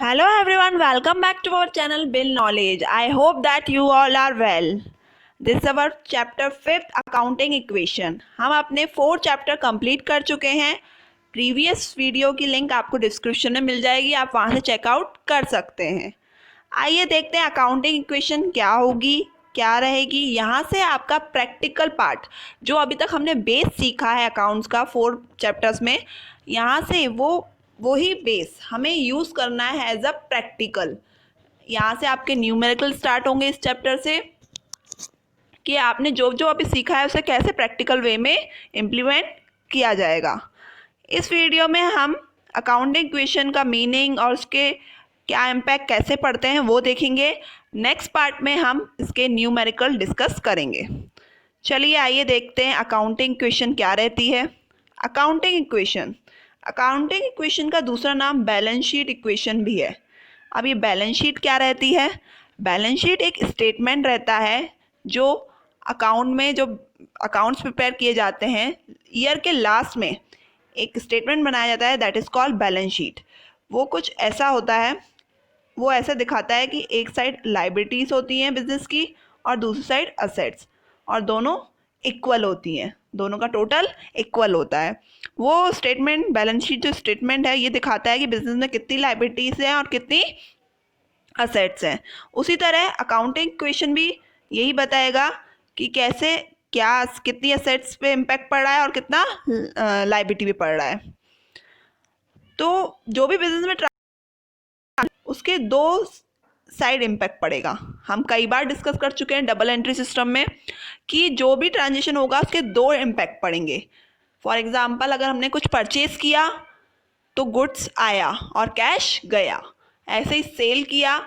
Hello everyone, welcome back to our channel Bill Knowledge. I hope that you all are well. This is our chapter 5th accounting equation. हम अपने 4 chapter complete कर चुके हैं. Previous video की link आपको description में मिल जाएगी, आप वहाँ से चेकआउट कर सकते हैं. आइए देखते हैं अकाउंटिंग इक्वेशन क्या होगी, क्या रहेगी. यहाँ से आपका प्रैक्टिकल पार्ट जो अभी तक हमने बेस सीखा है अकाउंट्स का 4 चैप्टर्स में, यहाँ से वही बेस हमें यूज़ करना है एज अ प्रैक्टिकल. यहाँ से आपके न्यूमेरिकल स्टार्ट होंगे इस चैप्टर से कि आपने जो जो अभी सीखा है उसे कैसे प्रैक्टिकल वे में इम्प्लीमेंट किया जाएगा. इस वीडियो में हम अकाउंटिंग इक्वेशन का मीनिंग और उसके क्या इम्पैक्ट कैसे पड़ते हैं वो देखेंगे. नेक्स्ट पार्ट में हम इसके न्यूमेरिकल डिस्कस करेंगे. चलिए आइए देखते हैं अकाउंटिंग इक्वेशन क्या रहती है. अकाउंटिंग इक्वेशन का दूसरा नाम बैलेंस शीट इक्वेशन भी है. अब ये बैलेंस शीट क्या रहती है? बैलेंस शीट एक स्टेटमेंट रहता है जो अकाउंट में जो अकाउंट्स प्रिपेयर किए जाते हैं ईयर के लास्ट में एक स्टेटमेंट बनाया जाता है, that is called balance sheet. वो कुछ ऐसा होता है, वो ऐसा दिखाता है कि एक साइड लाइबिलिटीज़ होती हैं बिजनेस की और दूसरी साइड असेट्स, और दोनों इक्वल होती हैं, दोनों का टोटल इक्वल होता है. वो स्टेटमेंट बैलेंस शीट जो स्टेटमेंट है ये दिखाता है कि बिजनेस में कितनी लाइबिलिटीज़ हैं और कितनी असेट्स हैं. उसी तरह अकाउंटिंग इक्वेशन भी यही बताएगा कि कैसे क्या कितनी असेट्स पे इम्पैक्ट पड़ रहा है और कितना लाइबिलिटी पे पड़ रहा है. तो जो भी बिजनेस में उसके दो साइड इम्पैक्ट पड़ेगा. हम कई बार डिस्कस कर चुके हैं डबल एंट्री सिस्टम में कि जो भी ट्रांजेक्शन होगा उसके दो इम्पैक्ट पड़ेंगे. फॉर एग्जांपल अगर हमने कुछ परचेज किया तो गुड्स आया और कैश गया. ऐसे ही सेल किया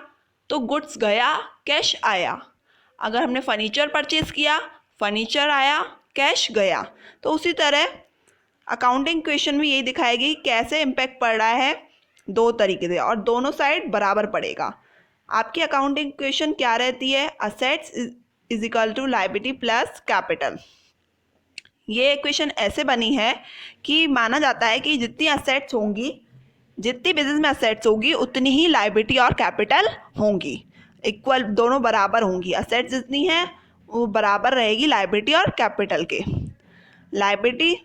तो गुड्स गया, कैश आया. अगर हमने फर्नीचर परचेज किया, फर्नीचर आया, कैश गया. तो उसी तरह अकाउंटिंग इक्वेशन भी यही दिखाएगी कैसे इम्पैक्ट पड़ रहा है दो तरीके से, और दोनों साइड बराबर पड़ेगा. आपकी अकाउंटिंग इक्वेशन क्या रहती है? Assets is equal to liability plus capital. ये इक्वेशन ऐसे बनी है कि माना जाता है कि जितनी असेट्स होंगी, जितनी बिजनेस में असेट्स होगी उतनी ही लायबिलिटी और कैपिटल होंगी. इक्वल, दोनों बराबर होंगी. असेट्स जितनी हैं वो बराबर रहेगी लायबिलिटी और कैपिटल के, लायबिलिटी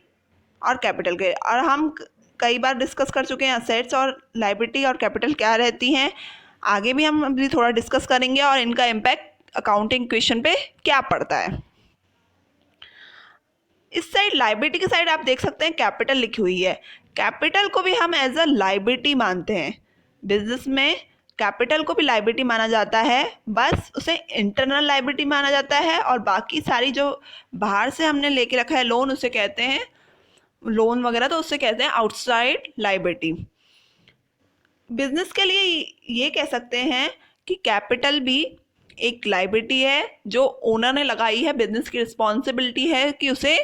और कैपिटल के. और हम कई बार डिस्कस कर चुके हैं असेट्स और लायबिलिटी और कैपिटल क्या रहती हैं. आगे भी हम अभी थोड़ा डिस्कस करेंगे और इनका इम्पैक्ट अकाउंटिंग इक्वेशन पे क्या पड़ता है. इस साइड लायबिलिटी की साइड आप देख सकते हैं कैपिटल लिखी हुई है. कैपिटल को भी हम एज अ लायबिलिटी मानते हैं. बिजनेस में कैपिटल को भी लायबिलिटी माना जाता है, बस उसे इंटरनल लायबिलिटी माना जाता है, और बाकी सारी जो बाहर से हमने लेके रखा है लोन, उसे कहते हैं लोन वगैरह, तो उससे कहते हैं आउटसाइड लायबिलिटी. बिजनेस के लिए ये कह सकते हैं कि कैपिटल भी एक लायबिलिटी है जो ओनर ने लगाई है. बिजनेस की रिस्पॉन्सिबिलिटी है कि उसे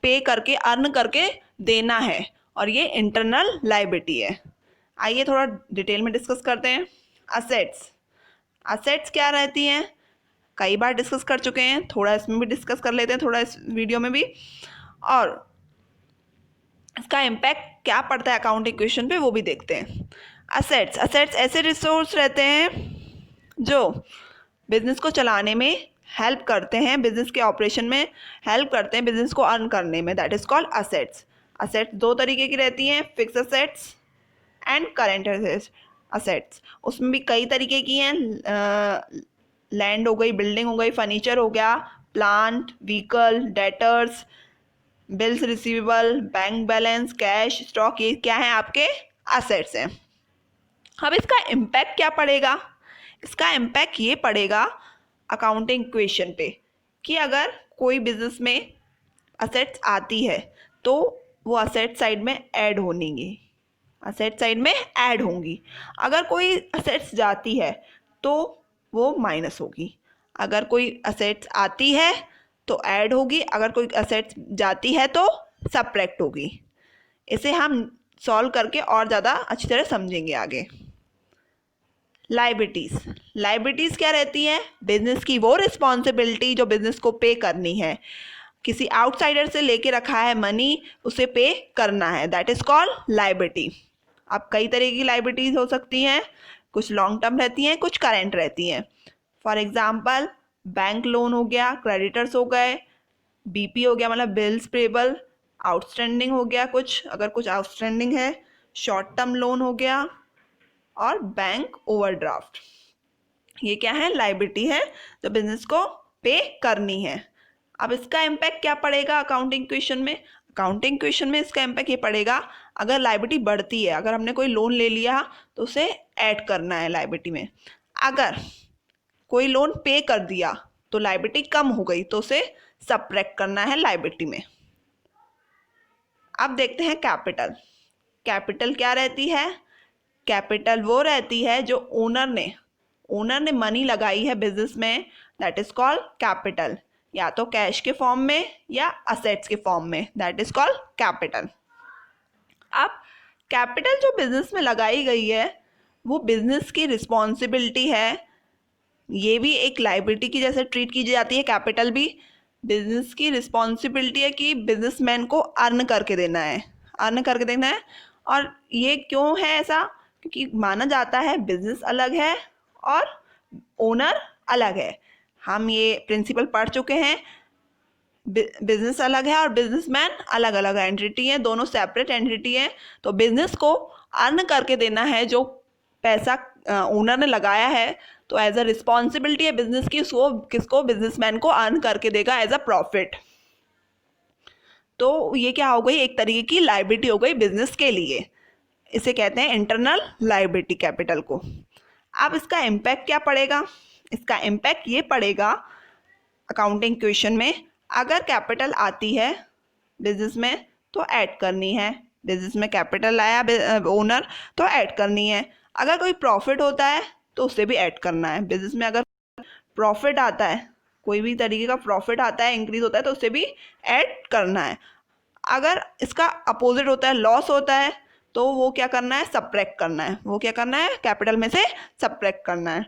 पे करके, अर्न करके देना है, और ये इंटरनल लायबिलिटी है. आइए थोड़ा डिटेल में डिस्कस करते हैं. असेट्स क्या रहती हैं? कई बार डिस्कस कर चुके हैं, थोड़ा इसमें भी डिस्कस कर लेते हैं, थोड़ा इस वीडियो में भी, और इसका इम्पैक्ट क्या पड़ता है अकाउंटिंग इक्वेशन पे वो भी देखते हैं. असेट्स ऐसे रिसोर्स रहते हैं जो बिजनेस को चलाने में हेल्प करते हैं, बिजनेस के ऑपरेशन में हेल्प करते हैं, बिजनेस को अर्न करने में, that is called assets. Assets दो तरीके की रहती हैं, fix assets and current assets. उसमें भी कई तरीके की हैं. लैंड हो गई, बिल्डिंग हो गई, फर्नीचर हो गया, plant, vehicle, debtors, bills receivable, bank balance, cash, stock, ये क्या है? आपके असेट्स हैं. अब इसका इम्पैक्ट क्या पड़ेगा? इसका इम्पैक्ट ये पड़ेगा अकाउंटिंग इक्वेशन पे कि अगर कोई बिजनेस में असेट्स आती है तो वो असेट साइड में ऐड होंगी, असेट साइड में ऐड होंगी. अगर कोई असेट्स जाती है तो वो माइनस होगी. अगर कोई असेट्स आती है तो ऐड होगी, अगर कोई असेट्स जाती है तो सब्ट्रैक्ट होगी. इसे हम सॉल्व करके और ज़्यादा अच्छी तरह समझेंगे आगे. लायबिलिटीज़ क्या रहती है? बिजनेस की वो रिस्पॉन्सिबिलिटी जो बिजनेस को पे करनी है. किसी आउटसाइडर से लेके रखा है मनी, उसे पे करना है, दैट इज़ कॉल्ड लायबिलिटी. अब कई तरह की लायबिलिटीज़ हो सकती हैं. कुछ लॉन्ग टर्म रहती हैं, कुछ करेंट रहती हैं। फॉर एग्जाम्पल बैंक लोन हो गया, क्रेडिटर्स हो गए, बीपी हो गया मतलब बिल्स पेबल, आउटस्टैंडिंग हो गया कुछ, अगर कुछ आउटस्टैंडिंग है, शॉर्ट टर्म लोन हो गया, और बैंक ओवरड्राफ्ट। ये क्या है? लायबिलिटी है जो बिजनेस को पे करनी है। अब इसका इम्पैक्ट क्या पड़ेगा अकाउंटिंग इक्वेशन में? अकाउंटिंग इक्वेशन में इसका इम्पैक्ट ये पड़ेगा, अगर लायबिलिटी बढ़ती है, अगर हमने कोई लोन ले लिया तो उसे ऐड करना है लायबिलिटी में। अगर कोई लोन पे कर दिया तो लायबिलिटी कम हो गई तो उसे सबट्रैक्ट करना है लायबिलिटी में। अब देखते हैं कैपिटल। कैपिटल क्या रहती है? कैपिटल वो रहती है जो ओनर ने मनी लगाई है बिजनेस में, दैट इज कॉल्ड कैपिटल, या तो कैश के फॉर्म में या असेट्स के फॉर्म में, दैट इज कॉल्ड कैपिटल। अब कैपिटल जो बिजनेस में लगाई गई है वो बिजनेस की रिस्पॉन्सिबिलिटी है, ये भी एक लायबिलिटी की जैसे ट्रीट की जाती है, कैपिटल भी बिजनेस की रिस्पॉन्सिबिलिटी है कि बिजनेसमैन को अर्न करके देना है। और ये क्यों है ऐसा? क्योंकि माना जाता है बिजनेस अलग है और ओनर अलग है। हम ये प्रिंसिपल पढ़ चुके हैं, बिजनेस अलग है और बिजनेसमैन अलग अलग एंटिटी है, दोनों सेपरेट एंटिटी है। तो बिजनेस को अर्न करके देना है जो पैसा ओनर ने लगाया है, तो एज अ रिस्पॉन्सिबिलिटी है बिजनेस की, उसको किसको? बिजनेसमैन को अर्न करके देगा एज अ प्रॉफिट। तो ये क्या हो गई? एक तरीके की लायबिलिटी हो गई बिजनेस के लिए, इसे कहते हैं इंटरनल लायबिलिटी कैपिटल को। अब इसका इम्पैक्ट क्या पड़ेगा? इसका इम्पैक्ट ये पड़ेगा अकाउंटिंग इक्वेशन में, अगर कैपिटल आती है बिजनेस में तो ऐड करनी है, बिजनेस में कैपिटल आया ओनर तो ऐड करनी है। अगर कोई प्रॉफिट होता है तो उसे भी ऐड करना है। बिजनेस में अगर प्रॉफिट आता है, कोई भी तरीके का प्रॉफिट आता है, इंक्रीज होता है, तो उसे भी ऐड करना है। अगर इसका अपोजिट होता है, लॉस होता है, तो वो क्या करना है? सबट्रैक्ट करना है। वो क्या करना है? कैपिटल में से सबट्रैक्ट करना है।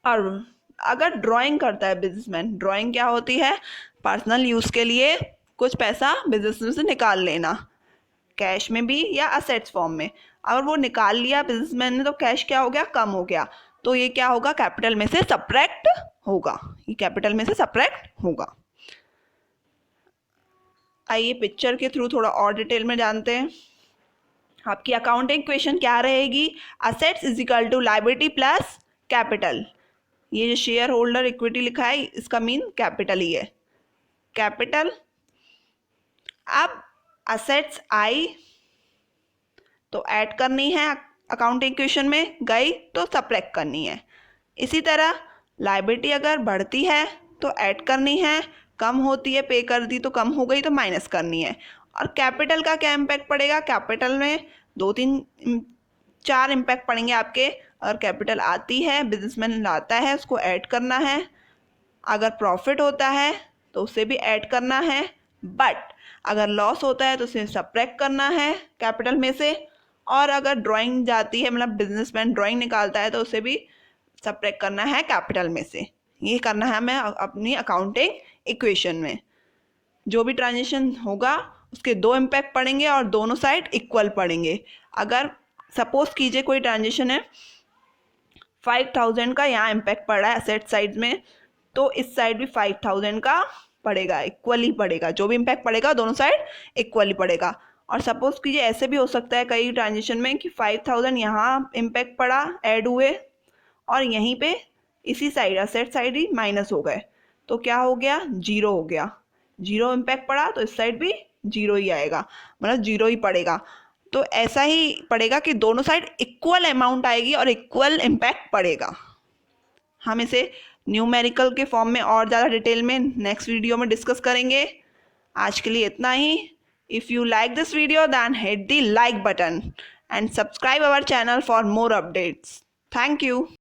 और अगर ड्राइंग करता है बिजनेसमैन, ड्राइंग क्या होती है? पर्सनल यूज़ के लिए कुछ पैसा बिजनेस में से निकाल लेना, कैश में भी या असेट्स फॉर्म में। अगर वो निकाल लिया बिजनेसमैन ने तो कैश क्या हो गया? कम हो गया। तो ये क्या होगा? कैपिटल में से सबट्रैक्ट होगा, ये कैपिटल में से सबट्रैक्ट होगा। आइए पिक्चर के थ्रू थोड़ा और डिटेल में जानते हैं। आपकी अकाउंटिंग इक्वेशन क्या रहेगी? Assets is equal to liability plus capital. ये जो शेयर होल्डर इक्विटी लिखा है इसका मीन कैपिटल ही है, कैपिटल। अब असेट्स आई तो ऐड करनी है, अकाउंटिंग इक्वेशन में गई तो सबट्रैक्ट करनी है। इसी तरह लायबिलिटी अगर बढ़ती है तो ऐड करनी है, कम होती है, पे कर दी तो कम हो गई तो माइनस करनी है। और कैपिटल का क्या इम्पैक्ट पड़ेगा? कैपिटल में 2-3-4 इम्पैक्ट पड़ेंगे आपके। अगर कैपिटल आती है, बिजनेसमैन लाता है, उसको ऐड करना है। अगर प्रॉफिट होता है तो उसे भी ऐड करना है, बट अगर लॉस होता है तो उसे सबट्रैक्ट करना है कैपिटल में से। और अगर ड्राइंग जाती है, मतलब बिजनेसमैन ड्राइंग निकालता है, तो उसे भी सबट्रैक्ट करना है कैपिटल में से। ये करना है हमें अपनी अकाउंटिंग इक्वेशन में। जो भी ट्रांजेक्शन होगा उसके 2 इम्पैक्ट पड़ेंगे और दोनों साइड इक्वल पड़ेंगे। अगर सपोज कीजिए कोई ट्रांजेक्शन है 5000 का, यहाँ इम्पैक्ट पड़ रहा है असेट साइड में, तो इस साइड भी 5000 का पड़ेगा, इक्वली पड़ेगा। जो भी इम्पैक्ट पड़ेगा दोनों साइड इक्वली पड़ेगा। और सपोज कीजिए ऐसे भी हो सकता है कई ट्रांजेक्शन में कि 5000 यहाँ इम्पैक्ट पड़ा, ऐड हुए, और यहीं पे इसी साइड असेट साइड ही माइनस हो गए, तो क्या हो गया? 0 हो गया। 0 इम्पैक्ट पड़ा तो इस साइड भी 0 ही आएगा, मतलब 0 ही पड़ेगा। तो ऐसा ही पड़ेगा कि दोनों साइड इक्वल अमाउंट आएगी और इक्वल इम्पैक्ट पड़ेगा। हम इसे न्यूमेरिकल के फॉर्म में और ज़्यादा डिटेल में नेक्स्ट वीडियो में डिस्कस करेंगे। आज के लिए इतना ही। If you like this video then hit the like button and subscribe our channel for more updates. Thank you.